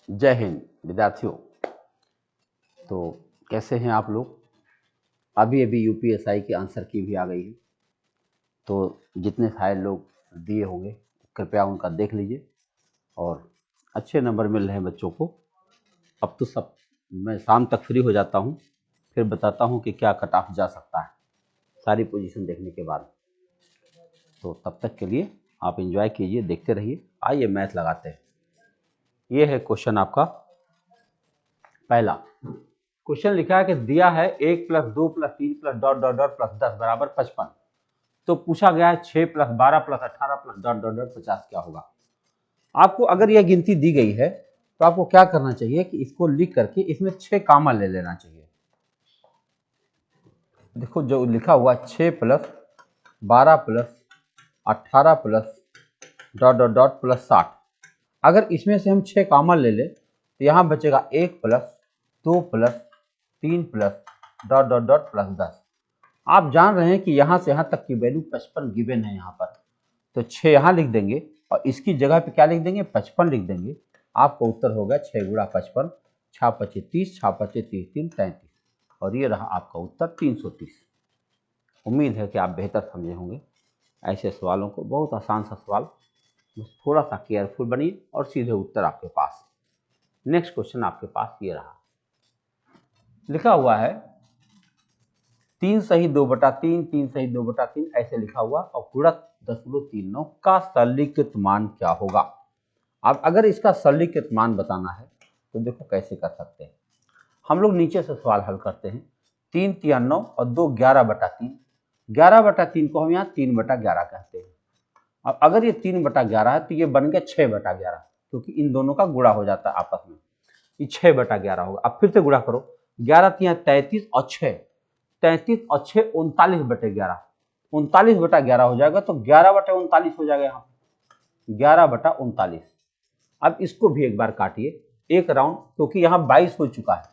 जय हिंद विद्यार्थियों। तो कैसे हैं आप लोग? अभी अभी यूपीएसआई की आंसर की भी आ गई है, तो जितने शायद लोग दिए होंगे कृपया उनका देख लीजिए और अच्छे नंबर मिल रहे हैं बच्चों को। अब तो सब मैं शाम तक फ्री हो जाता हूँ, फिर बताता हूँ कि क्या कट ऑफ जा सकता है सारी पोजीशन देखने के बाद। तो तब तक के लिए आप एंजॉय कीजिए, देखते रहिए। आइए मैथ लगाते हैं। ये है क्वेश्चन आपका पहला। क्वेश्चन लिखा है कि दिया है 1 + 2 + 3 + डॉट डॉट डॉट + 10 = 55। तो पूछा गया है 6 + 12 + 18 + डॉट डॉट डॉट 50 क्या होगा। आपको अगर यह गिनती दी गई है तो आपको क्या करना चाहिए कि इसको लिख करके इसमें 6 कामा ले लेना चाहिए। देखो जो लिखा हुआ 6 + 12 + 18 + डॉट डॉट डॉट +60, अगर इसमें से हम 6 कामा ले लें तो यहाँ बचेगा 1 + 2 + 3 + डॉट डॉट डॉट +10। आप जान रहे हैं कि यहाँ से यहाँ तक की वैल्यू 55 गिवन है यहाँ पर, तो 6 यहाँ लिख देंगे और इसकी जगह पे क्या लिख देंगे, 55 लिख देंगे। आपका उत्तर होगा 6 × 55, 6 × 25 30, 6 × 25 30, 3 33, और ये रहा आपका उत्तर 330। उम्मीद है कि आप बेहतर समझे होंगे ऐसे सवालों को। बहुत आसान सा सवाल, बस थोड़ा सा केयरफुल बनिए और सीधे उत्तर आपके पास। नेक्स्ट क्वेश्चन आपके पास ये रहा, लिखा हुआ है 3 सही 2/3, 3 सही 2/3 ऐसे लिखा हुआ और गुणक 0.39 का सरलीकृत मान क्या होगा। अब अगर इसका सरलीकृत मान बताना है तो देखो कैसे कर सकते हैं। हम लोग नीचे से सवाल हल करते हैं। 3 × 9 और 2 11/3, 11/3 को हम यहाँ 3/11 कहते हैं। अब अगर ये 3/11 है तो ये बन गया 6/11, क्योंकि इन दोनों का गुणा हो जाता है आपस में, ये 6/11 होगा। अब फिर से गुणा करो, 11 × 33 और 6, 33 और 6 39/11, 39/11 हो जाएगा, तो 11/39 हो जाएगा यहाँ 11/39। अब इसको भी एक बार काटिए एक राउंड, क्योंकि यहाँ 22 हो चुका है।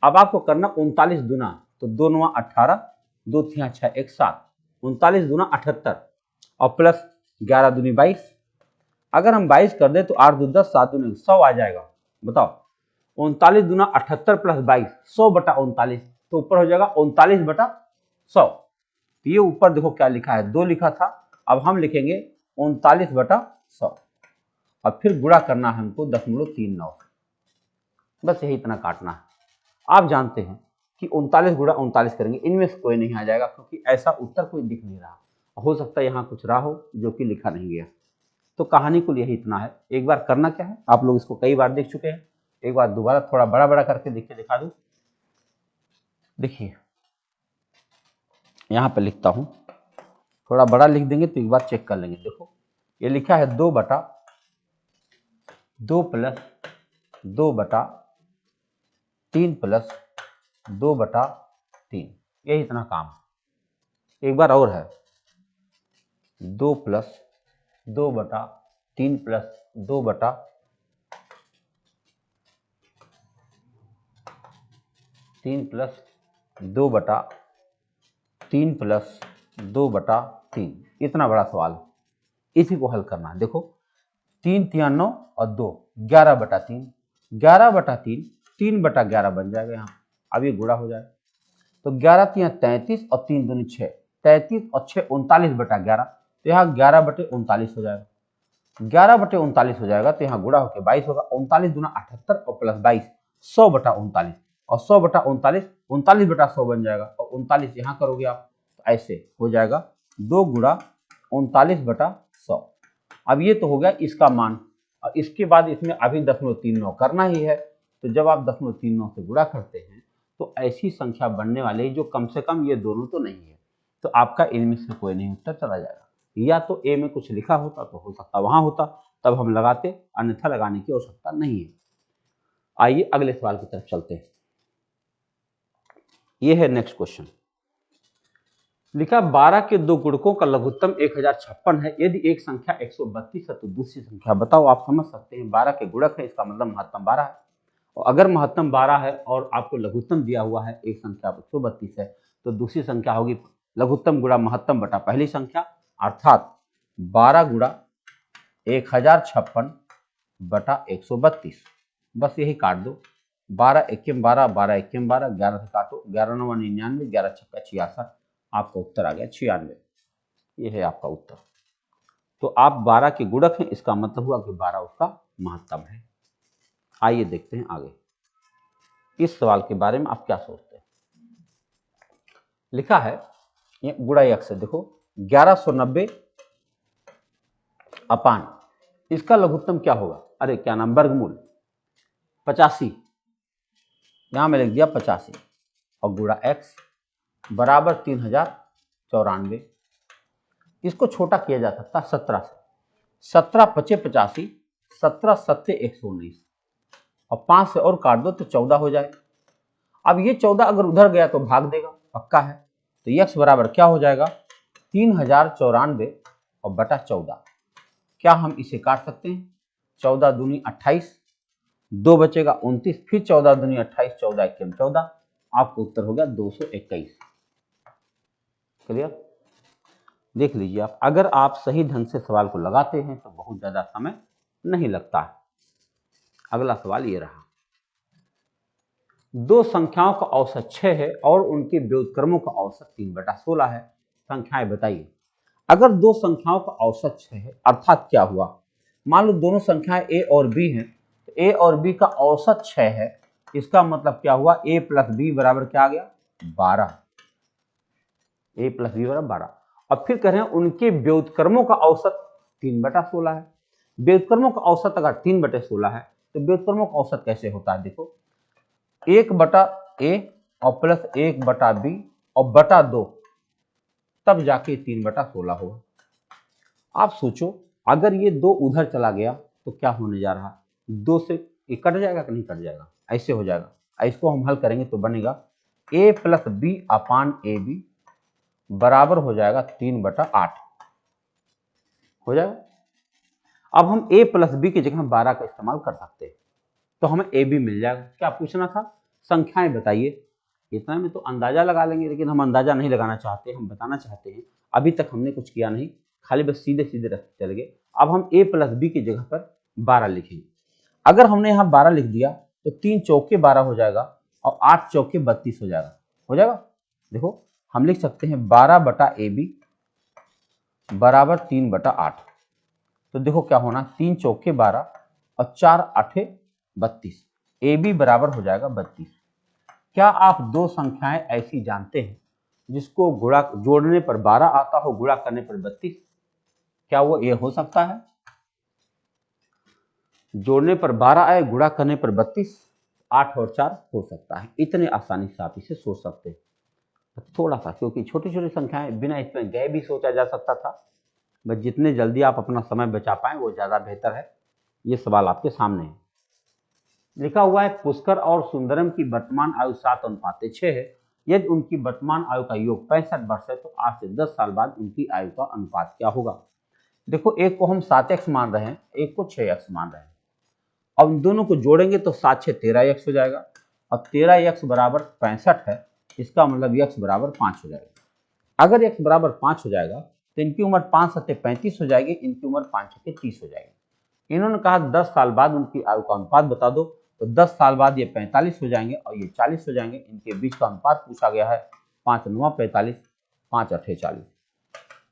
अब आपको करना 39 दूना, तो 2 9 18, 2 3 6 1 7, 39 दूना 78 और प्लस 11 दूनी 22। अगर हम 22 कर दे तो 8 2 10, 7 दूनी 100 आ जाएगा। बताओ 39 दूना 78 + 22, 100/39, तो ऊपर हो जाएगा 39/100। ये ऊपर देखो क्या लिखा है, 2 लिखा था, अब हम लिखेंगे 39/100 और फिर गुणा करना है हमको 0.39। बस यही इतना काटना है। आप जानते हैं कि 39 × 39 करेंगे, इनमें से कोई नहीं आ जाएगा, क्योंकि ऐसा उत्तर कोई दिख नहीं रहा। हो सकता है यहाँ कुछ रहा हो जो कि लिखा नहीं गया। तो कहानी कुल यही इतना है। एक बार करना क्या है, आप लोग इसको कई बार देख चुके हैं, एक बार दोबारा थोड़ा बड़ा बड़ा करके देखिए, दिखा दूं। देखिए यहाँ पे लिखता हूँ, थोड़ा बड़ा लिख देंगे तो एक बार चेक कर लेंगे। देखो ये लिखा है 2/2 + 2/3 + 2/3, यही इतना काम है। एक बार और है 2 + 2/3 + 2/3 + 2/3 + 2/3, इतना बड़ा सवाल, इसी को हल करना है। देखो 3 × 9 और 2, 11/3, 11/3 3/11 बन जाएगा यहाँ। अब ये गुणा हो जाएगा, तो 11 × 33 और 3 दूनी 6, 33 और 6 39/11, तो यहाँ 11/39 हो जाएगा। 11/39 हो जाएगा तो यहाँ गुणा होकर 22 होगा। 39 दूना 78 और प्लस 22, 100/39, और 100/39 39/100 बन जाएगा, और 39 यहाँ करोगे आप तो ऐसे हो जाएगा 2 × 39/100। अब ये तो हो गया इसका मान, और इसके बाद इसमें अभी 0.39 करना ही है। तो जब आप 0.39 से गुणा करते हैं तो ऐसी संख्या बनने वाली जो कम से कम ये दोनों तो नहीं है, तो आपका इनमें से कोई नहीं उत्तर चला जाएगा। या तो ए में कुछ लिखा होता तो हो सकता वहां होता, तब हम लगाते, अन्यथा लगाने की आवश्यकता नहीं है। आइए अगले सवाल की तरफ चलते हैं। ये है नेक्स्ट क्वेश्चन, लिखा 12 के दो गुणकों का लघुत्तम 1056 है। यदि एक संख्या 132 है तो दूसरी संख्या बताओ। आप समझ सकते हैं 12 के गुणक है, इसका मतलब महत्तम 12 है, और अगर महत्तम 12 है और आपको लघुत्तम दिया हुआ है एक संख्या 132 है, तो दूसरी संख्या होगी लघुत्तम गुणा महत्तम बटा पहली संख्या, अर्थात 12 × 1056 बटा 132। बस यही काट दो। 12 एकम 12, 12 एकम 12, 11 से काटो, 11 9 99, 11 छक्का 66, आपका उत्तर आ गया 96। ये है आपका उत्तर। तो आप 12 के गुणक हैं, इसका मतलब हुआ कि 12 उसका महत्तम है। आइए देखते हैं आगे इस सवाल के बारे में आप क्या सोचते हैं। लिखा है ये गुणा x है, देखो 1190 अपान इसका लघुत्तम क्या होगा, अरे क्या नाम, वर्गमूल 85, यहां मैं लिख दिया 85 और गुणा x बराबर 3094। इसको छोटा किया जा सकता 17 से, 17 पचे 85, 17 सत्ते 119 और 5 से और काट दो तो 14 हो जाए। अब ये 14 अगर उधर गया तो भाग देगा, पक्का है। तो x बराबर क्या हो जाएगा 3094 और बटा 14। क्या हम इसे काट सकते हैं, 14 दूनी 28, 2 बचेगा 29, फिर 14 दूनी 28, 14 एकम 14, आपका उत्तर हो गया 221। क्लियर। देख लीजिए आप, अगर आप सही ढंग से सवाल को लगाते हैं तो बहुत ज्यादा समय नहीं लगता है। अगला सवाल ये रहा, दो संख्याओं का औसत 6 है और उनके व्युत्क्रमों का औसत 3/16 है, संख्याएं बताइए। अगर दो संख्याओं का औसत 6 है अर्थात क्या हुआ, मान लो दोनों संख्याएं a और b हैं, तो a और b का औसत 6 है, इसका मतलब क्या हुआ a प्लस b बराबर क्या आ गया 12, a प्लस b बराबर 12। अब फिर कह रहे हैं उनके व्युत्क्रमों का औसत 3/16 है। व्युत्क्रमों का औसत अगर 3/16 है तो व्युत्क्रमों का औसत कैसे होता है, देखो 1/a और प्लस 1/b और बटा 2, तब जाके 3/16 होगा। आप सोचो अगर ये 2 उधर चला गया तो क्या होने जा रहा है, 2 से ये कट जाएगा कि नहीं कट जाएगा, ऐसे हो जाएगा। इसको हम हल करेंगे तो बनेगा a plus B upon A B बराबर हो जाएगा 3/8 हो जाएगा। अब हम a प्लस बी की जगह 12 का इस्तेमाल कर सकते हैं, तो हमें ए बी मिल जाएगा। क्या पूछना था, संख्याएं बताइए। इतना में तो अंदाजा लगा लेंगे, लेकिन हम अंदाजा नहीं लगाना चाहते, हम बताना चाहते हैं। अभी तक हमने कुछ किया नहीं, खाली बस सीधे सीधे रखते चले गए। अब हम a प्लस बी की जगह पर 12 लिखेंगे। अगर हमने यहाँ 12 लिख दिया तो 3 चौके 12 हो जाएगा और 8 चौके 32 हो जाएगा, हो जाएगा। देखो हम लिख सकते हैं 12/ab बराबर 3/8। तो देखो क्या होना, 3 चौके 12 और 4 आठे 32, ए बी बराबर हो जाएगा 32। क्या आप दो संख्याएं ऐसी जानते हैं जिसको गुणा जोड़ने पर 12 आता हो, गुणा करने पर 32? क्या वो ये हो सकता है, जोड़ने पर 12 आए गुणा करने पर 32, 8 और 4 हो सकता है। इतने आसानी से आप इसे सोच सकते हैं। थोड़ा सा, क्योंकि छोटी छोटी संख्याएं बिना इसमें गए भी सोचा जा सकता था, बस जितने जल्दी आप अपना समय बचा पाए वो ज्यादा बेहतर है। ये सवाल आपके सामने है। लिखा हुआ है पुष्कर और सुंदरम की वर्तमान आयु 7:6 है। यदि उनकी वर्तमान आयु का योग 65 वर्ष है तो आज से 10 साल बाद उनकी आयु का अनुपात क्या होगा। देखो एक को हम 7x मान रहे हैं, एक को 6x मान रहे हैं। अब इन दोनों को जोड़ेंगे तो 7 6 13x हो जाएगा। अब 13x बराबर 65 है, इसका मतलब x बराबर 5 हो जाएगा। अगर x बराबर 5 हो जाएगा तो इनकी उम्र 5 7 35 हो जाएगी, इनकी उम्र 5 6 30 हो जाएगी। इन्होंने कहा 10 साल बाद उनकी आयु का अनुपात बता दो, तो 10 साल बाद ये 45 हो जाएंगे और ये 40 हो जाएंगे। इनके बीच का अनुपात पूछा गया है, 5 9 45, 5 8 40,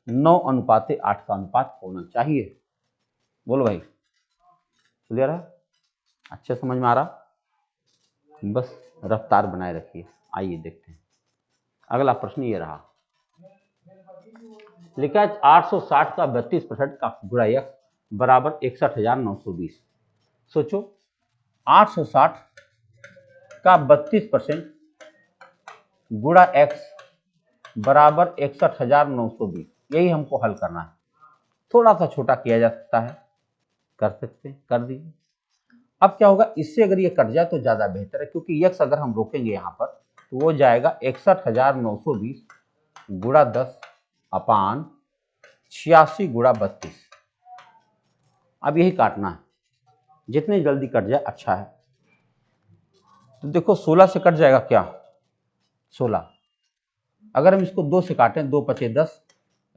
9:8 का अनुपात होना चाहिए। बोलो भाई, क्लियर है, अच्छे समझ में आ रहा, बस रफ्तार बनाए रखिए। आइए देखते हैं अगला प्रश्न ये रहा, लिखा है 860 का 32% का गुणा x बराबर 61,920। सोचो 860 का 32% गुणा x बराबर 61,920, यही हमको हल करना है। थोड़ा सा छोटा किया जा सकता है, कर सकते हैं, कर दीजिए। अब क्या होगा, इससे अगर ये कट जाए तो ज्यादा बेहतर है, क्योंकि x अगर हम रोकेंगे यहाँ पर तो वो जाएगा 61,920 गुणा 10 अपान 86 गुणा 32। अब यही काटना है, जितनी जल्दी कट जाए अच्छा है। तो देखो 16 से कट जाएगा क्या, 16। अगर हम इसको 2 से काटें, 2 पचे 10,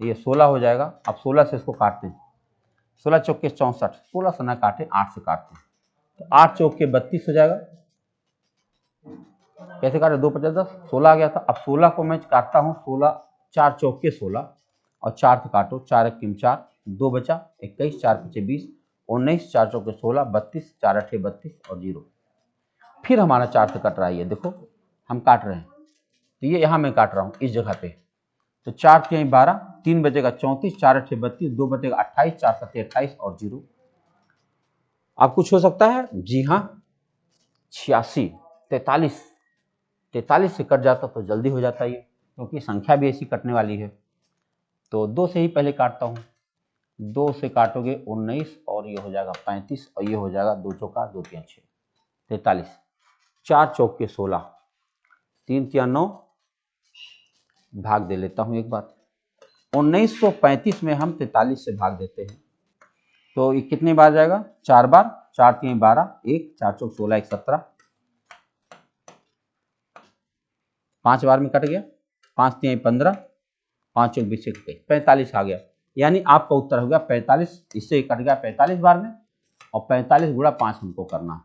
ये 16 हो जाएगा। अब 16 से इसको काटते हैं, 16 चौके 64, 16 से ना काटें 8 से काटते हैं, तो 8 चौक के 32 हो जाएगा। कैसे काटे? 2 50 10 16 आ गया था। अब 16 को मैं काटता हूँ, 16 4 चौक के 16 और 4 से काटो, 4 1 4, 2 बचा 21, 4 5 20, 19, 4 चौक के 16, 32, 4 8 32 और 0। फिर हमारा 4 से कट रहा है, ये देखो हम काट रहे हैं, तो ये यहाँ मैं काट रहा हूँ इस जगह पे। तो 4 3 12, 3 बचेगा 34, 4 8 32, 2 बचेगा 28, 4 7 28 और 0। अब कुछ हो सकता है? जी हाँ, 86 43 43 से कट जाता तो जल्दी हो जाता ये, क्योंकि संख्या भी ऐसी कटने वाली है। तो 2 से ही पहले काटता हूँ। 2 से काटोगे 19 और ये हो जाएगा 35 और ये हो जाएगा 2 चौका 2 3 6 43, 4 चौक के 16, 3 3 9, भाग दे लेता हूँ एक बार। 1935 में हम 43 से भाग देते हैं, तो ये कितने बार जाएगा? 4 बार। 4 3 12, 1 4 चौक 16 1 17, 5 बार में कट गया। 5 3 15, 5 चौक 20 21, 45 आ गया। यानी आपका उत्तर हो गया 45। इससे कट गया 45 बार में, और 45 गुणा 5 हमको करना है।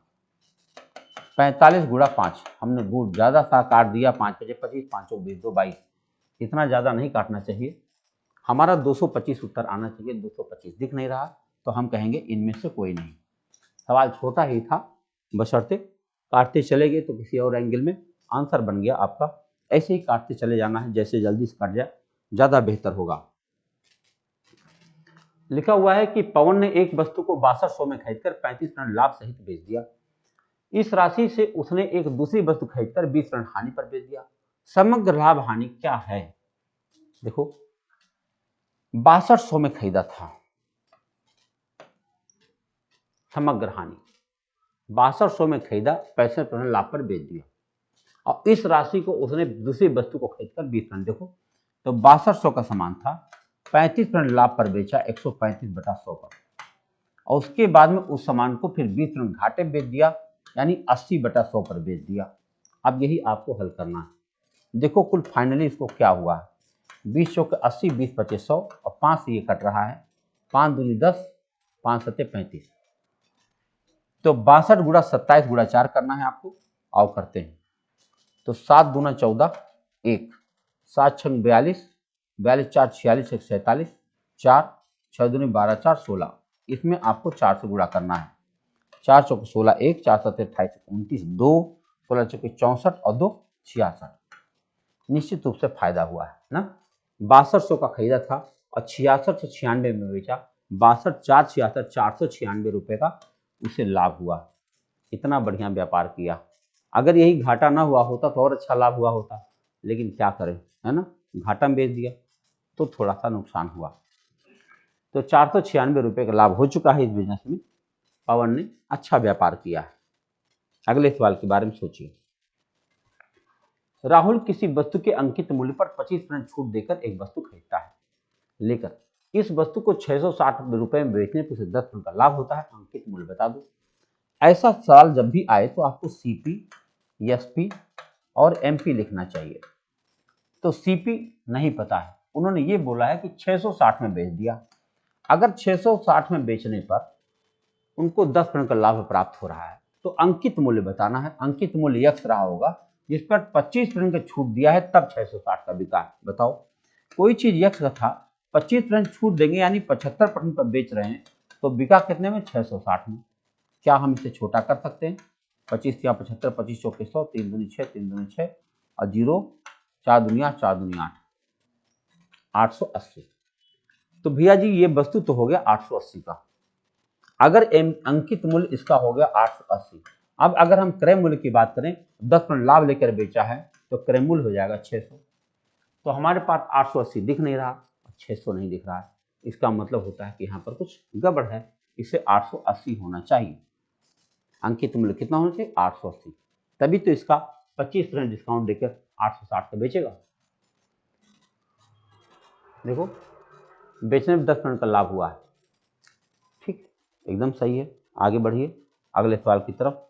45 गुणा 5 हमने गुण ज़्यादा सा काट दिया। 5 5 25, 5 चौक 20 2 22, इतना ज़्यादा नहीं काटना चाहिए। हमारा 225 उत्तर आना चाहिए। 225 दिख नहीं रहा, तो हम कहेंगे इनमें से कोई नहीं। सवाल छोटा ही था, बशर्ते काटते चले गए तो किसी और एंगल में आंसर बन गया आपका। ऐसे ही काटते चले जाना है, जैसे जल्दी से कट जाए ज़्यादा बेहतर होगा। लिखा हुआ है कि पवन ने एक वस्तु को 6200 में खरीदकर 35% लाभ सहित बेच दिया। इस राशि से उसने एक दूसरी वस्तु खरीदकर 20% हानि पर बेच दिया। समग्र लाभ हानि क्या है? देखो 6200 में खरीदा था, समग्र हानि 6200 में खरीदा, 65% लाभ पर बेच दिया, और इस राशि को उसने दूसरी वस्तु को खरीदकर 20%, देखो तो 6200 का सामान था, 35% लाभ पर बेचा 135/100 पर, और उसके बाद में उस सामान को फिर 20% घाटे बेच दिया, यानी 80/100 पर बेच दिया। अब यही आपको हल करना है। देखो कुल फाइनली इसको क्या हुआ है, 20 चौके 80, 20 25 100 और 5 से ये कट रहा है, 5 दूनी 10, 5 सत्ते 35, तो 62 गुणा 27 गुणा 4 करना है आपको। आओ करते हैं। तो 7 दूना 14, 1, 7 छंग 42, 42 4 46 1 47, 4 6 दूनी 12 4 16, इसमें आपको 4 से गुणा करना है। 4 चौके 16 1, 4 7 28 29, 2 16 चौके 64 और 2 66। निश्चित रूप से फायदा हुआ है ना। 6200 का खरीदा था और 6696 में बेचा। 62 4 66 496 रुपए का उसे लाभ हुआ। इतना बढ़िया व्यापार किया। अगर यही घाटा ना हुआ होता तो और अच्छा लाभ हुआ होता, लेकिन क्या करें, है ना, घाटा में बेच दिया तो थोड़ा सा नुकसान हुआ। तो 496 रुपये का लाभ हो चुका है इस बिजनेस में। पवन ने अच्छा व्यापार किया है। अगले सवाल के बारे में सोचिए। राहुल किसी वस्तु के अंकित मूल्य पर 25% छूट देकर एक वस्तु खरीदता है, लेकर इस वस्तु को 660 रुपए में बेचने पर उसे 10% का लाभ होता है। अंकित मूल्य बता दो। ऐसा सवाल जब भी आए तो आपको सीपी, एसपी और एमपी लिखना चाहिए। तो सीपी नहीं पता है, उन्होंने ये बोला है कि 660 में बेच दिया। अगर 660 में बेचने पर उनको 10% का लाभ प्राप्त हो रहा है, तो अंकित मूल्य बताना है। अंकित मूल्य यक्स रहा होगा जिस पर 25% का छूट दिया है, तब 660 का बिका है। बताओ, कोई चीज यक्स का था, 25% छूट देंगे यानी 75% पर बेच रहे हैं, तो बिका कितने में? 660 में। क्या हम इसे छोटा कर सकते हैं? 25 या 75, 25 चौके 100, 3 दूनी 6, 3 दूनी 6 और 0, 4 दुनिया 4 दूनी 8, 880। तो भैया जी ये वस्तु तो हो गया 880 का। अगर अंकित मूल्य इसका हो गया 880, अब अगर हम क्रय मूल्य की बात करें, 10% लाभ लेकर बेचा है, तो क्रय मूल्य हो जाएगा 600। तो हमारे पास 880 दिख नहीं रहा, 600 नहीं दिख रहा है। इसका मतलब होता है कि यहाँ पर कुछ गड़बड़ है, इसे 880 होना चाहिए। अंकित मूल्य कितना होना चाहिए? 880। तभी तो इसका 25% डिस्काउंट देकर 860 का बेचेगा। देखो बेचने में 10% का लाभ हुआ है। ठीक, एकदम सही है। आगे बढ़िए अगले सवाल की तरफ।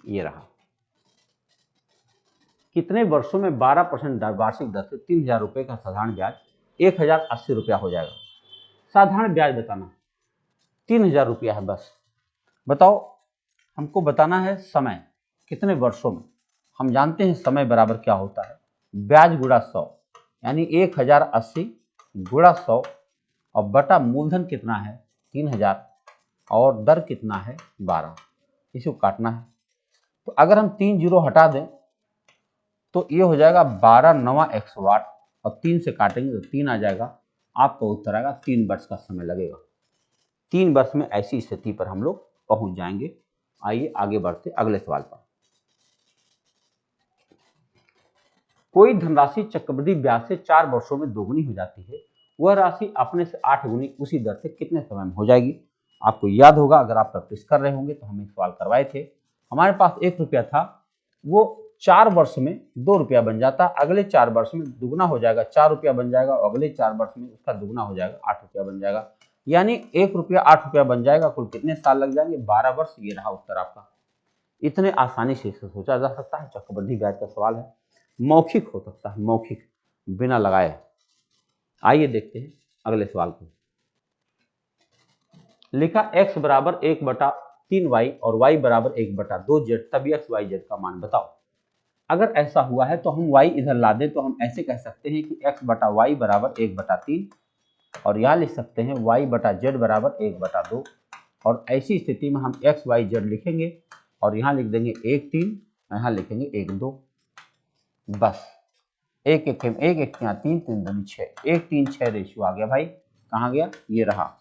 ये रहा, कितने वर्षों में 12% वार्षिक दर से 3000 रुपये का साधारण ब्याज 1080 रुपया हो जाएगा? साधारण ब्याज बताना। 3000 रुपया है बस। बताओ, हमको बताना है समय कितने वर्षों में। हम जानते हैं समय बराबर क्या होता है, ब्याज गुणा 100, यानी 1080 गुणा 100 और बटा मूलधन कितना है 3000 और दर कितना है 12, इसको काटना है। तो अगर हम 3 जीरो हटा दें तो ये हो जाएगा 12 9 108 और 3 से काटेंगे तो 3 आ जाएगा। आपका उत्तर आएगा 3 वर्ष का समय लगेगा। 3 वर्ष में ऐसी स्थिति पर हम लोग पहुंच जाएंगे। आइए आगे बढ़ते अगले सवाल पर। कोई धनराशि चक्रवृद्धि ब्याज से 4 वर्षों में दोगुनी हो जाती है, वह राशि अपने से 8 गुनी उसी दर से कितने समय में हो जाएगी। आपको याद होगा, अगर आप प्रैक्टिस कर रहे होंगे तो हम एक सवाल करवाए थे। हमारे पास 1 रुपया था, वो 4 वर्ष में 2 रुपया बन जाता, अगले 4 वर्ष में दुगना हो जाएगा, 4 रुपया बन जाएगा, अगले 4 वर्ष में उसका दुगना हो जाएगा, 8 रुपया बन जाएगा। यानी 1 रुपया 8 रुपया बन जाएगा। कुल कितने साल लग जाएंगे, 12 वर्ष। ये रहा उत्तर आपका। इतने आसानी से इसे सोचा जा सकता है। चक्रवृद्धि ब्याज का सवाल है, मौखिक हो सकता है, मौखिक, बिना लगाए। आइए देखते हैं अगले सवाल को। लिखा x बराबर 1/3y और y बराबर 1/2z, तब x y z का मान बताओ। अगर ऐसा हुआ है तो हम y इधर ला दें तो हम ऐसे कह सकते हैं कि x बटा y बराबर 1/3 और यहाँ लिख सकते हैं y बटा z बराबर 1/2। और ऐसी स्थिति में हम x y z लिखेंगे और यहाँ लिख देंगे 1 3, यहाँ लिखेंगे 1 2। बस 1 1 1 1 यहाँ 3 3 2 6, 1 3 6 रेशियो आ गया भाई। कहाँ गया, ये रहा।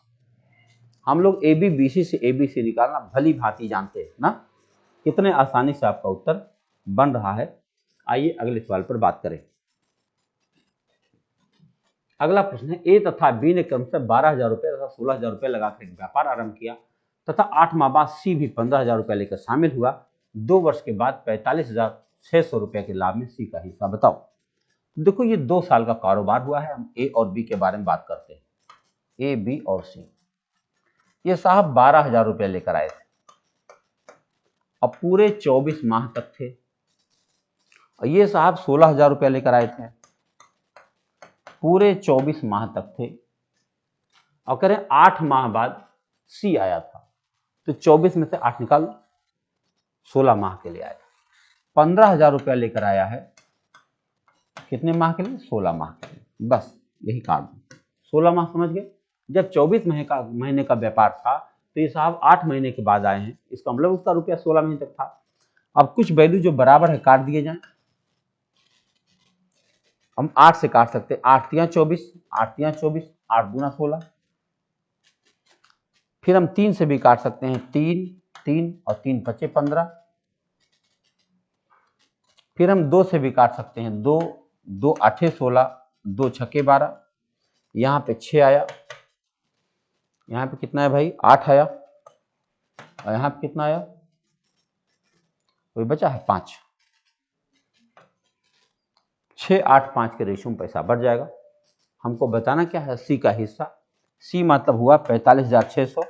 हम लोग ए बी बी सी से ए बी सी निकालना भली भांति जानते हैं ना। कितने आसानी से आपका उत्तर बन रहा है। आइए अगले सवाल पर बात करें। अगला प्रश्न है, ए तथा बी ने क्रमशः 12,000 रुपये तथा 16,000 रुपये लगाकर एक व्यापार आरंभ किया तथा 8 माह बाद सी भी 15,000 रुपये लेकर शामिल हुआ। 2 वर्ष के बाद 45,600 रुपये के लाभ में सी का हिस्सा बताओ। देखो, ये 2 साल का कारोबार हुआ है। हम ए और बी के बारे में बात करते हैं। ए बी और सी, ये साहब 12,000 रुपये लेकर आए थे। अब पूरे 24 माह तक थे। और ये साहब 16,000 रुपये लेकर आए थे, पूरे 24 माह तक थे। और करें 8 माह बाद सी आया था, तो 24 में से 8 निकाल, 16 माह के लिए आया। 15,000 रुपया लेकर आया है, कितने माह के लिए, 16 माह के लिए। बस यही काट दो, 16 माह, समझ गए। जब 24 महीने का व्यापार था तो ये साहब 8 महीने के बाद आए हैं, इसका मतलब उसका रुपया 16 महीने तक था। अब कुछ वैल्यू जो बराबर है काट दिए जाए। हम 8 से काट सकते हैं, 8 3 24, 8 3 24, 8 दूना 16। फिर हम 3 से भी काट सकते हैं, 3 3 और 3 5 15। फिर हम 2 से भी काट सकते हैं, 2 2 8 16, 2 6 12। यहाँ पे 6 आया, यहाँ पे कितना है भाई, 8 आया, और यहाँ पे कितना आया, कोई बचा है 5। 6 8 5 के रेशियो में पैसा बढ़ जाएगा। हमको बताना क्या है, सी का हिस्सा। सी मतलब हुआ 45,600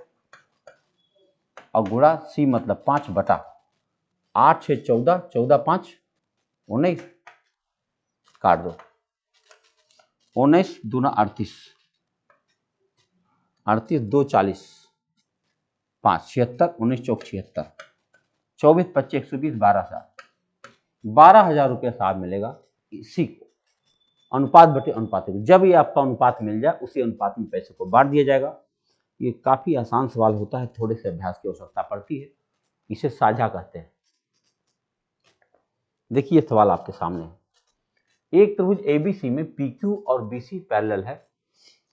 और गुणा सी मतलब 5 बटा 8 6 14, 14 5 19, काट दो, 19 दूना 38, 38 2 40, 5 76, 19 चौक 76, 24 25 120, 12,000 रुपया साहब मिलेगा इसी को। अनुपात बटे अनुपात, जब ये आपका अनुपात मिल जाए उसी अनुपात में पैसे को बांट दिया जाएगा। ये काफी आसान सवाल होता है, थोड़े से अभ्यास की आवश्यकता पड़ती है, इसे साझा कहते हैं। देखिए सवाल आपके सामने है। एक त्रिभुज एबीसी में पीक्यू और बीसी पैरेलल है।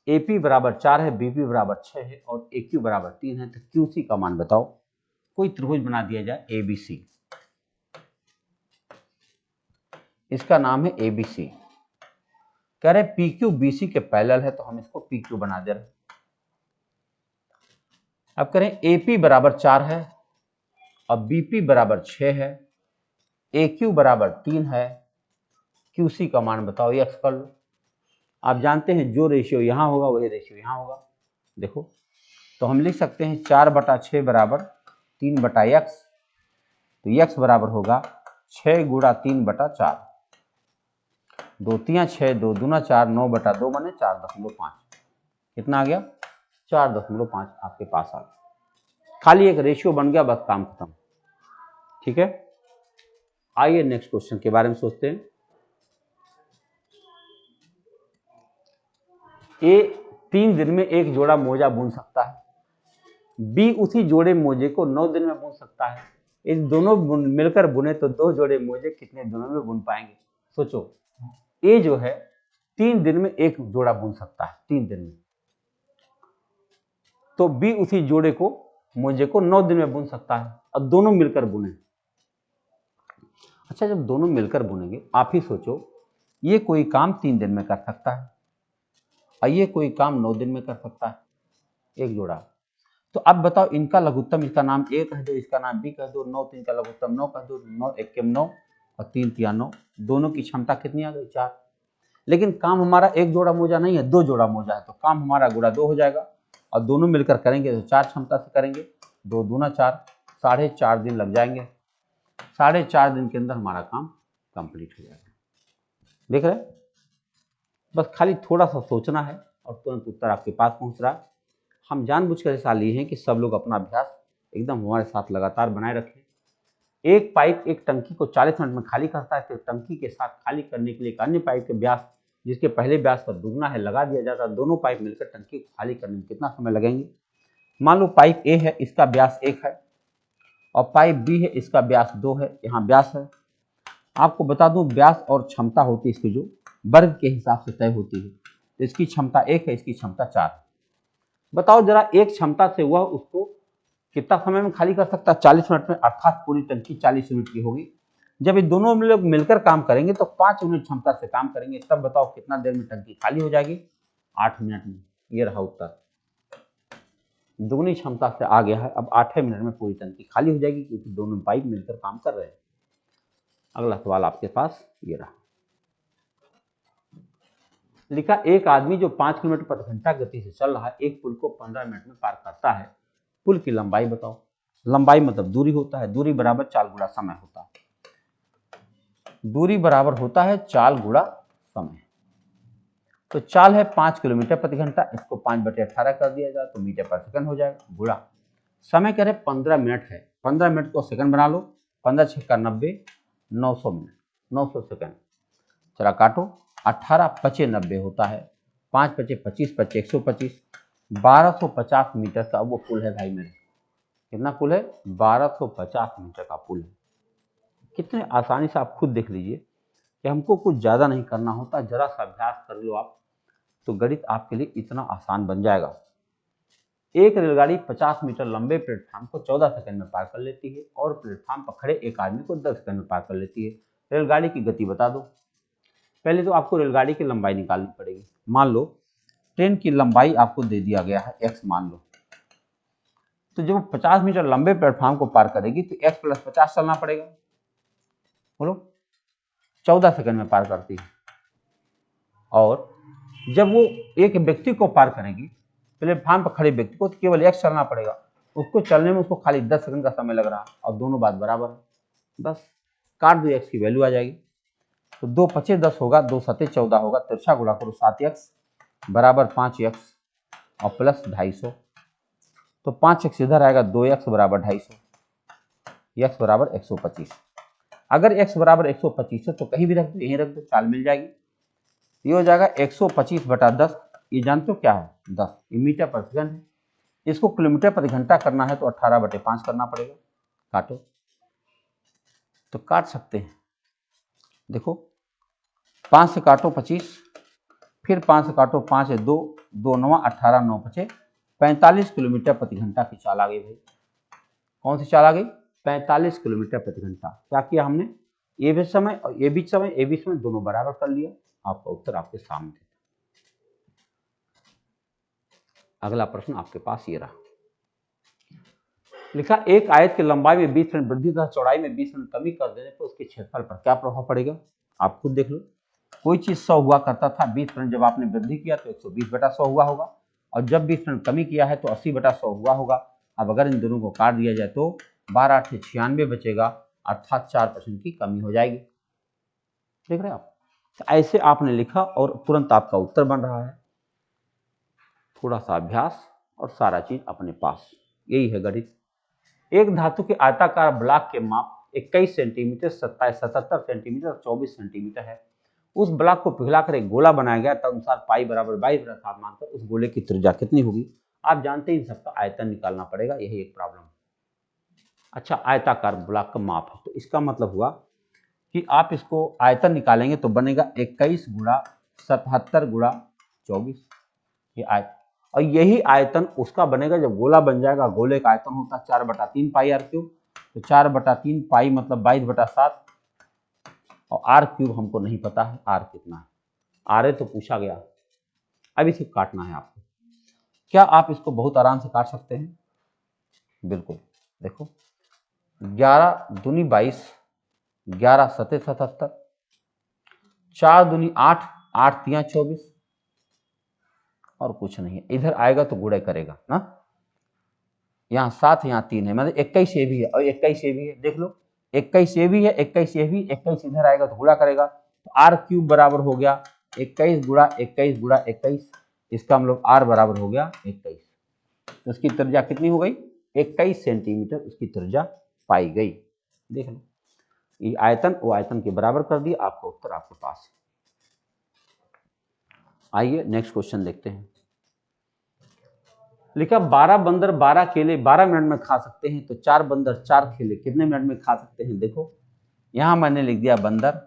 एपी बराबर 4 है, बीपी बराबर 6 है और एक्यू बराबर 3 है, तो क्यूसी का मान बताओ। कोई त्रिभुज बना दिया जाए एबीसी, इसका नाम है एबीसी। कह रहे पीक्यू बीसी के पैरेलल है, तो हम इसको पीक्यू बना दे रहे। अब करें एपी बराबर 4 है और बीपी बराबर 6 है, एक्यू बराबर 3 है, क्यूसी का मान बताओ। ये एक्स कर लो। आप जानते हैं जो रेशियो यहां होगा वही रेशियो यहां होगा। देखो, तो हम लिख सकते हैं 4/6 बराबर 3/x, तो x बराबर होगा 6 गुणा 3/4, 2 3 6, 2 दूना 4, 9/2 माने 4.5। कितना आ गया, 4.5 आपके पास आ गया। खाली एक रेशियो बन गया, बस काम खत्म। ठीक है, आइए नेक्स्ट क्वेश्चन के बारे में सोचते हैं। ए 3 दिन में एक जोड़ा मोजा बुन सकता है, बी उसी जोड़े मोजे को 9 दिन में बुन सकता है। इन दोनों मिलकर बुने तो 2 जोड़े मोजे कितने दिनों में बुन पाएंगे? सोचो, ए जो है 3 दिन में एक जोड़ा बुन सकता है, 3 दिन में, तो बी उसी जोड़े को मोजे को 9 दिन में बुन सकता है, और दोनों मिलकर बुने। अच्छा, जब दोनों मिलकर बुनेंगे, आप ही सोचो, ये कोई काम 3 दिन में कर सकता है और ये कोई काम 9 दिन में कर सकता है, एक जोड़ा। तो अब बताओ, इनका लघुत्तम, इसका नाम ए कह दो, इसका नाम बी कह दो, 9 3 का लघुत्तम 9 कह दो, 9 1 9 और 3 3 9, दोनों की क्षमता कितनी आ गई? 4। लेकिन काम हमारा एक जोड़ा मोजा नहीं है, 2 जोड़ा मोजा है, तो काम हमारा गुणा 2 हो जाएगा, और दोनों मिलकर करेंगे तो 4 क्षमता से करेंगे, 2 दूना 4, 4.5 दिन लग जाएंगे। 4.5 दिन के अंदर हमारा काम कंप्लीट हो जाएगा। देख रहे, बस खाली थोड़ा सा सोचना है और तुरंत उत्तर आपके पास पहुंच रहा है। हम जानबूझकर ऐसा लिए हैं कि सब लोग अपना अभ्यास एकदम हमारे साथ लगातार बनाए रखें। एक पाइप एक टंकी को 40 मिनट में खाली करता है, तो टंकी के साथ खाली करने के लिए एक अन्य पाइप के व्यास, जिसके पहले व्यास पर दुगना है, लगा दिया जाता है। दोनों पाइप मिलकर टंकी को खाली करने में कितना समय लगेंगे? मान लो पाइप ए है, इसका व्यास 1 है, और पाइप बी है, इसका व्यास 2 है। यहाँ व्यास है, आपको बता दूं, व्यास और क्षमता होती है इसकी जो वर्ग के हिसाब से तय होती है। तो इसकी क्षमता 1 है, इसकी क्षमता 4 है। बताओ जरा, एक क्षमता से वह उसको कितना समय में खाली कर सकता है? 40 मिनट में, अर्थात पूरी टंकी 40 यूनिट की होगी। जब ये दोनों लोग मिलकर काम करेंगे तो 5 यूनिट क्षमता से काम करेंगे, तब बताओ कितना देर में टंकी खाली हो जाएगी? 8 मिनट में। ये रहा उत्तर, दुगनी क्षमता से आ गया है। अब 8 मिनट में पूरी टंकी खाली हो जाएगी, क्योंकि दोनों पाइप मिलकर काम कर रहे हैं। अगला सवाल आपके पास ये रहा, लिखा एक आदमी जो 5 किलोमीटर प्रति घंटा गति से चल रहा है, एक पुल को 15 मिनट में पार करता है। पुल की लंबाई बताओ। लंबाई मतलब दूरी होता है, दूरी बराबर चाल गुणा समय होता है। दूरी बराबर होता है चाल गुणा समय। तो चाल है 5 किलोमीटर प्रति घंटा, इसको 5/18 कर दिया जाए तो मीटर पर सेकंड हो जाएगा, गुणा समय कह रहे 15 मिनट है, 15 मिनट को सेकंड बना लो, 15 6 90, 900 मिनट, 900 सेकंड। चला काटो, 18 5 90 होता है, 5 5 25 25 125, 1250 मीटर का वो पुल है भाई मेरे। कितना पुल है? 1250 मीटर का पुल है। कितने आसानी से आप खुद देख लीजिए कि हमको कुछ ज़्यादा नहीं करना होता, जरा सा अभ्यास कर लो आप, तो गणित आपके लिए इतना आसान बन जाएगा। एक रेलगाड़ी 50 मीटर लंबे प्लेटफॉर्म को 14 सेकंड में पार कर लेती है, और प्लेटफॉर्म पर खड़े एक आदमी को 10 सेकंड में पार कर लेती है। रेलगाड़ी की गति बता दो। पहले तो आपको रेलगाड़ी की लंबाई निकालनी पड़ेगी। मान लो ट्रेन की लंबाई आपको दे दिया गया है x, मान लो, तो जब 50 मीटर लंबे प्लेटफॉर्म को पार करेगी तो x + 50 चलना पड़ेगा। बोलो, 14 सेकंड में पार करती है। और जब वो एक व्यक्ति को पार करेगी, प्लेटफॉर्म पर खड़े व्यक्ति को, तो केवल x चलना पड़ेगा। उसको चलने में उसको खाली 10 सेकंड का समय लग रहा है, और दोनों बात बराबर है। बस काट दो, x की वैल्यू आ जाएगी। तो 2 5 10 होगा, 2 7 14 होगा, तिरछा गुणा करो, 7x बराबर 5x और प्लस 250। तो 5x इधर आएगा, 2x बराबर 250, x बराबर 125। अगर x बराबर 125 है तो कहीं भी रख दो, यहीं रख दो, चाल मिल जाएगी। ये हो जाएगा 125/10। ये जानते हो क्या है? 10। ये मीटर पर सेकंड है। इसको किलोमीटर प्रति घंटा करना है तो 18/5 करना पड़ेगा। काटो, तो काट सकते हैं। देखो, 5 से काटो 25, फिर 5 से काटो, 5 है 2, 2 9 18, 9 5 45 किलोमीटर प्रति घंटा की चाल आ गई भाई। कौन सी चाल आ गई? 45 किलोमीटर प्रति घंटा। क्या किया हमने? ये भी समय और ये भी समय, ये भी समय दोनों बराबर कर लिया। आपका उत्तर आपके सामने। अगला प्रश्न आपके पास ये रहा, लिखा एक आयत की लंबाई में 20 मिनट वृद्धि तथा चौड़ाई में 20 मिनट कमी कर देने पर उसके क्षेत्रफल पर क्या प्रभाव पड़ेगा? आप खुद देख लो। कोई चीज 100 हुआ करता था, 20 मिनट जब आपने वृद्धि किया तो 120/100 हुआ होगा, और जब 20 मिनट कमी किया है तो 80/100 हुआ होगा। अब अगर इन दोनों को काट दिया जाए तो 12 8 96 बचेगा, अर्थात 4% की कमी हो जाएगी। देख रहे हैं आप? तो ऐसे आपने लिखा और तुरंत आपका उत्तर बन रहा है। थोड़ा सा अभ्यास और सारा चीज अपने पास। यही है गणित। एक धातु के आयताकार ब्लॉक के माप 21 सेंटीमीटर, 77 सेंटीमीटर और 24 सेंटीमीटर है। उस ब्लॉक को पिघलाकर एक गोला बनाया गया, तदनुसार पाई बराबर 22/7 मानकर उस गोले की त्रिज्या कितनी होगी। आप जानते हैं इन सबका आयतन निकालना पड़ेगा, यही एक प्रॉब्लम। अच्छा, आयताकार ब्लॉक का माप है, तो इसका मतलब हुआ कि आप इसको आयतन निकालेंगे तो बनेगा 21 गुणा 77 गुणा 24, ये आयतन। और यही आयतन उसका बनेगा जब गोला बन जाएगा। गोले का आयतन होता है 4/3 पाई आर क्यूब, तो 4/3 पाई मतलब 22/7, और आर क्यूब हमको नहीं पता है आर कितना है। आर तो पूछा गया, अब इसे काटना है आपको। क्या आप इसको बहुत आराम से काट सकते हैं? बिल्कुल। देखो 11 दूनी 22, 11 सते 77, 4 दूनी 8, 8 तिया 24, और कुछ नहीं है। इधर आएगा तो गुणे करेगा ना, यहाँ 7 यहाँ 3 है, मतलब 21 ये भी है और 21 ये भी है। देख लो 21 ये भी है, 21 ये भी, 21 इधर आएगा तो गुणा करेगा, तो आर क्यूब बराबर हो गया 21 गुणा 21 गुणा 21, इसका हम लोग आर बराबर हो गया 21। तो उसकी त्रिज्या कितनी हो गई? 21 सेंटीमीटर उसकी त्रिज्या पाई गई। देख लो, ये आयतन वो आयतन के बराबर कर दिया, आपका उत्तर आपके पास है। आइए नेक्स्ट क्वेश्चन देखते हैं। लिखा 12 बंदर 12 केले 12 मिनट में खा सकते हैं, तो 4 बंदर 4 केले कितने मिनट में खा सकते हैं। देखो यहां मैंने लिख दिया बंदर,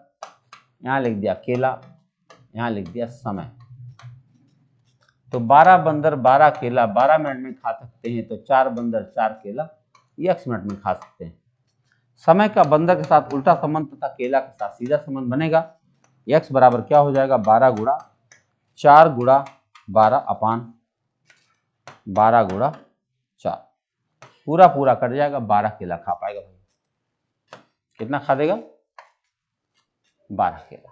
यहां लिख दिया केला, यहां लिख दिया समय। तो 12 बंदर 12 केला 12 मिनट में खा सकते हैं, तो 4 बंदर 4 केला x मिनट में खा सकते हैं। समय का बंदर के साथ उल्टा संबंध तथा केला के साथ सीधा संबंध बनेगा। x बराबर क्या हो जाएगा? 12 गुणा 4 गुणा 12 अपान 12 गुणा 4, पूरा पूरा कट जाएगा, 12 केला खा पाएगा भाई। कितना खा देगा? 12 केला,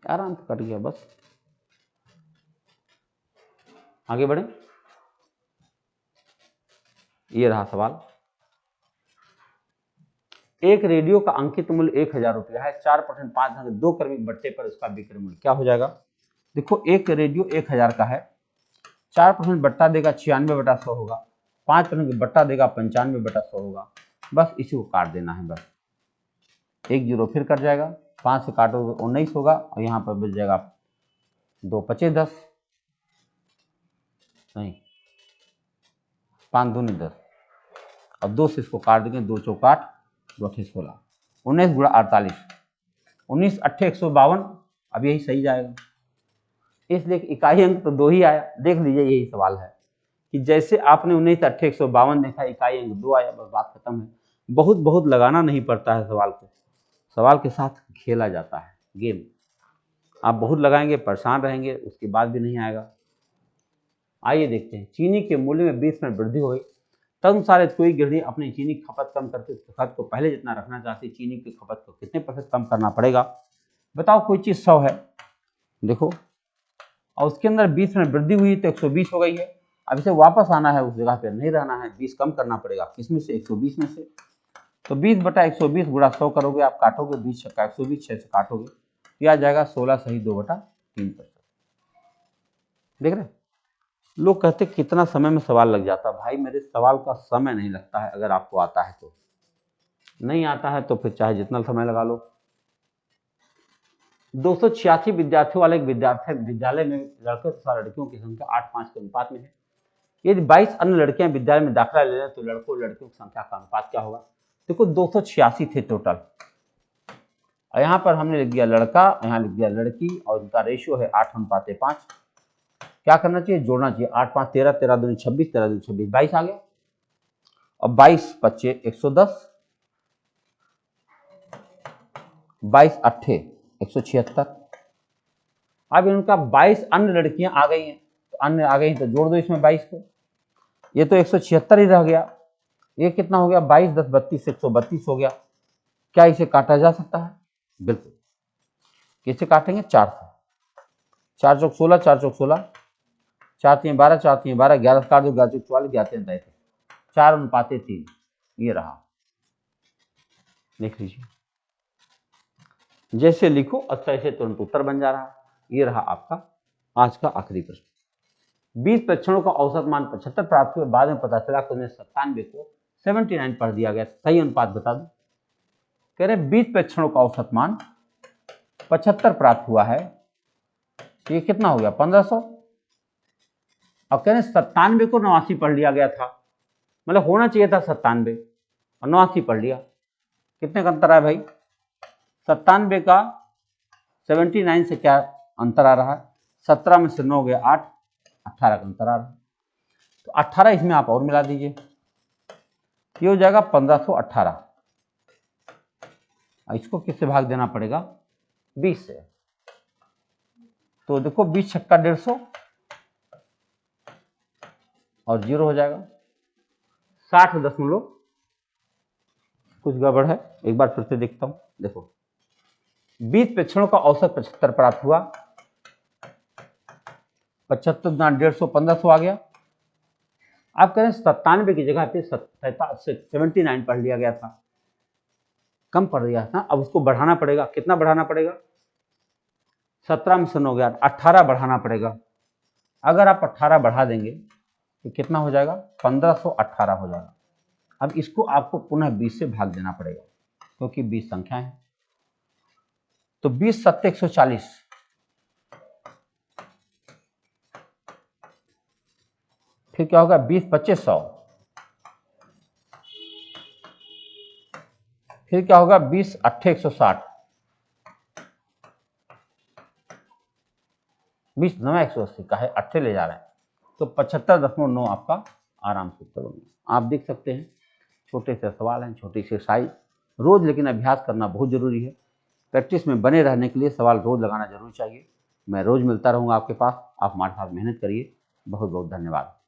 आराम से कट गया। बस आगे बढ़े। ये रहा सवाल। एक रेडियो का अंकित मूल्य 1000 रुपया है, 4% 5 2 क्रमिक बट्टे पर उसका विक्रय मूल्य क्या हो जाएगा। देखो एक रेडियो 1000 का है, 4% बट्टा देगा 96/100 होगा, 5% बट्टा देगा 95/100 होगा। बस इसी को काट देना है, बस एक जीरो फिर कट जाएगा, 5 से काटोगे 19 होगा, और यहाँ पर बच जाएगा 2 पचे 10, नहीं 5 दूनी 10, और 2 से इसको काट देंगे, 2 चौक 8, 2 अट्ठे 16, 19 गुणा 48, 19 अट्ठे 152, अब यही सही जाएगा। इसलिए इकाई अंक तो 2 ही आया। देख लीजिए यही सवाल है कि जैसे आपने 19 अट्ठे 152 देखा, इकाई अंक 2 आया, बस बात खत्म है। बहुत बहुत लगाना नहीं पड़ता है सवाल को, सवाल के साथ खेला जाता है गेम। आप बहुत लगाएंगे परेशान रहेंगे, उसके बाद भी नहीं आएगा। आइए देखते हैं। चीनी के मूल्य में 20% वृद्धि हो गई, तदनुसार कोई गृहिणी अपनी चीनी की खपत कम करके उसके खर्च को पहले जितना रखना चाहती है, चीनी की खपत को कितने % कम करना पड़ेगा। बताओ कोई चीज 100 है, देखो, और उसके अंदर 20% वृद्धि हुई तो 120 हो गई है। अब इसे वापस आना है, उस जगह पर नहीं रहना है, 20 कम करना पड़ेगा। किसमें से? 120 में से। तो 20/120 गुणा 100 करोगे, आप काटोगे 20 छक्का 120, 6 से काटोगे, यह आ जाएगा 16 सही 2/3%। देख रहे, लोग कहते कितना समय में सवाल लग जाता। भाई मेरे सवाल का समय नहीं लगता है, अगर आपको आता है तो। नहीं आता है तो फिर चाहे जितना समय लगा लो। 286 विद्यार्थियों वाले एक विद्यालय में लड़कों तथा लड़कियों की संख्या 8:5 के अनुपात में है। यदि 22 अन्य लड़कियां विद्यालय में दाखिला ले लें तो लड़कों लड़कियों की संख्या का अनुपात क्या होगा। देखो 286 थे टोटल, और यहाँ पर हमने लिख दिया लड़का, यहाँ लिख दिया लड़की, और उनका रेशियो है 8:5। क्या करना चाहिए? जोड़ना चाहिए। 8 5 13, 13 दूनी 26, 13 दूनी 26, 22 आ गया। और 22 25 110, 22 अट्ठे 176। अब इनका 22 अन्य लड़कियां आ गई हैं, तो अन्य आ गई तो जोड़ दो इसमें 22 को। ये तो 176 ही रह गया। ये कितना हो गया? 22 10 32, 132 हो गया। क्या इसे काटा जा सकता है? बिल्कुल। कैसे काटेंगे? 4 से। 4 चौक 16, 4 चौक 16, 4 3 12, 4 3 12, 11 काट दो, 11 चौक 44, 11 3 33, 4:3। ये रहा, देख लीजिए। जैसे लिखो अच्छा ऐसे तुरंत उत्तर बन जा रहा है। ये रहा आपका आज का आखिरी प्रश्न। 20 परीक्षणों का औसत मान 75 प्राप्त हुए, बाद में पता चला कि उन्हें 97 को 79 पढ़ दिया गया। सही अनुपात बता दो। कह रहे 20 परीक्षणों का औसत मान 75 प्राप्त हुआ है, तो ये कितना हो गया 1500। अब कह रहे 97 को 89 पढ़ लिया गया था, मतलब होना चाहिए था 97 और 89 पढ़ लिया। कितने का अंतर है भाई? 97 का 79 से क्या अंतर आ रहा है? 17 में से 9 गया 8, 18 का अंतर आ रहा है। तो 18 इसमें आप और मिला दीजिए, ये हो जाएगा 1518। इसको किससे भाग देना पड़ेगा? 20 से। तो देखो 20 छक्का 150 और 0 हो जाएगा 60 कुछ गड़बड़ है, एक बार फिर से देखता हूं। देखो 20 परीक्षणों का औसत 75 प्राप्त हुआ, 75 गुना 150 1500 आ गया। आप कह रहे हैं 97 की जगह पे 79 पढ़ लिया गया था, कम पढ़ दिया था। अब उसको बढ़ाना पड़ेगा, कितना बढ़ाना पड़ेगा? 17 में से 9 गया 18 बढ़ाना पड़ेगा। अगर आप 18 बढ़ा देंगे तो कितना हो जाएगा? 1518 हो जाएगा। अब इसको आपको पुनः 20 से भाग देना पड़ेगा, क्योंकि 20 संख्या है। तो 20 7 140, फिर क्या होगा? 20 2500, फिर क्या होगा? 20 8 160, 20 9 180 का है, 8 ले जा रहे हैं, तो 75.9 आपका आराम से उत्तर होंगे। आप देख सकते हैं छोटे से सवाल हैं, छोटी सी एक्सरसाइज रोज, लेकिन अभ्यास करना बहुत जरूरी है। प्रैक्टिस में बने रहने के लिए सवाल रोज लगाना जरूर चाहिए। मैं रोज मिलता रहूंगा आपके पास, आप हमारे साथ मेहनत करिए। बहुत बहुत धन्यवाद।